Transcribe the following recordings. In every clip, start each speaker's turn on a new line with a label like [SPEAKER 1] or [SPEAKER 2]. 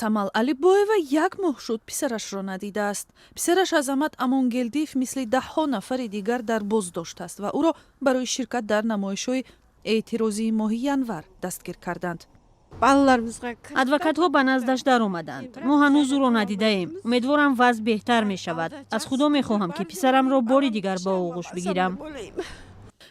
[SPEAKER 1] самал алибоева як моҳ шуд писарашро надидааст. писараш азамат амонгелдиев мисли даҳҳо нафари дигар дар боздошт аст ва ӯро барои ширкат дар намоишҳои эътирозии моҳи январ дастгир карданд.
[SPEAKER 2] адвокатҳо ба наздаш даромаданд. мо ҳанӯз ӯро надидаем. умедворам вазъ беҳтар мешавад. аз худо мехоҳам ки писарамро бори дигар ба оғӯш бигирам.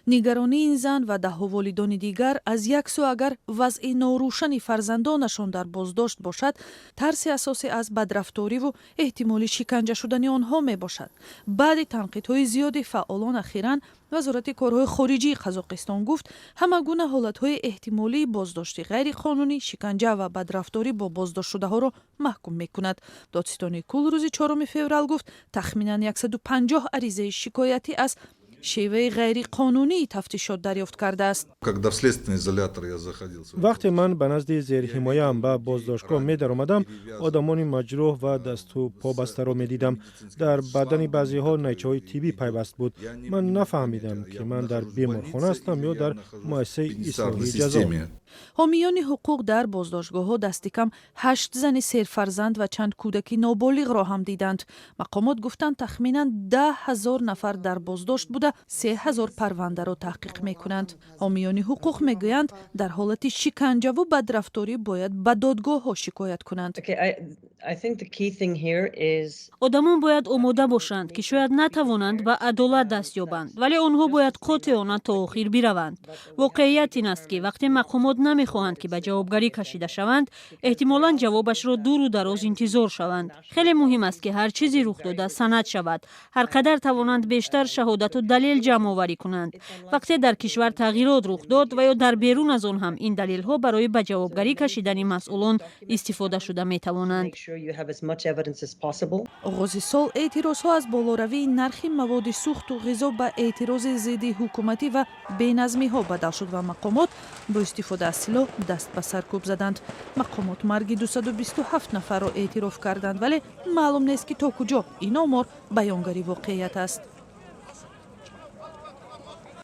[SPEAKER 1] нигаронии ин зан ва даҳҳо волидони дигар аз як сӯ агар вазъи норӯшани фарзандонашон дар боздошт бошад, тарси асосӣ аз бадрафториву эҳтимоли шиканҷа шудани онҳо мебошад. баъди танқидҳои зиёди фаъолон ахиран вазорати корҳои хориҷии Қазоқистон гуфт ҳама гуна ҳолатҳои эҳтимолии боздошти ғайриқонунӣ, шиканҷа ва бадрафторӣ бо боздоштшудаҳоро маҳкум мекунад. Додистони Кул рӯзи 4 феврал гуфт тахминан 150 аризаи шикоятӣ аз шеваи ғайриқонунии тафтишот дарёфт кардааст.
[SPEAKER 3] вақте ман ба назди зерҳимояам ба боздоштгоҳ медаромадам, одамони маҷрӯҳ ва дасту побастаро медидам. дар бадани баъзеҳо найчаҳои тиббӣ пайваст буд. ман нафаҳмидам ки ман дар беморхона ҳастам ё дар муассисаи ислоҳии ҷазо.
[SPEAKER 1] ҳомиёни ҳуқуқ дар боздоштгоҳҳо дасти кам 8 зани серфарзанд ва чанд кӯдаки ноболиғро ҳам диданд. мақомот гуфтанд тахминан 10 000 нафар дар боздошт буда 3 000 парвандаро таҳқиқ мекунанд. ҳомиёни ҳуқуқ мегӯянд дар ҳолати шиканҷаву бадрафторӣ бояд ба додгоҳҳо шикоят кунанд.
[SPEAKER 2] одамон бояд омода бошанд ки шояд натавонанд ба адолат даст ёбанд, вале онҳо бояд қотиёна то охир бираванд. воқеият ин аст ки вақте мақомот намехоҳанд ки ба ҷавобгарӣ кашида шаванд, эҳтимолан ҷавобашро дуру дароз интизор шаванд. хеле муҳим аст ки ҳар чизе рух дода санад шавад. ҳар қадар тавонанд бештар шаҳодату далел ҷамъоварӣ кунанд. вақте дар кишвар тағйирот рух дод ва ё дар берун аз он ҳам ин далелҳо барои ба ҷавобгарӣ кашидани масъулон истифода шуда метавонанд.
[SPEAKER 1] оғози сол эътирозҳо аз болоравии нархи маводи сӯхту ғизо ба эътирози зидди ҳукуматӣ ва беназмиҳо бадал шуд ва мақомот бо истифода аз силоҳ даст ба саркӯб заданд. мақомот марги 227 нафарро эътироф карданд, вале маълум нест ки то куҷо ин омор баёнгари воқеият аст.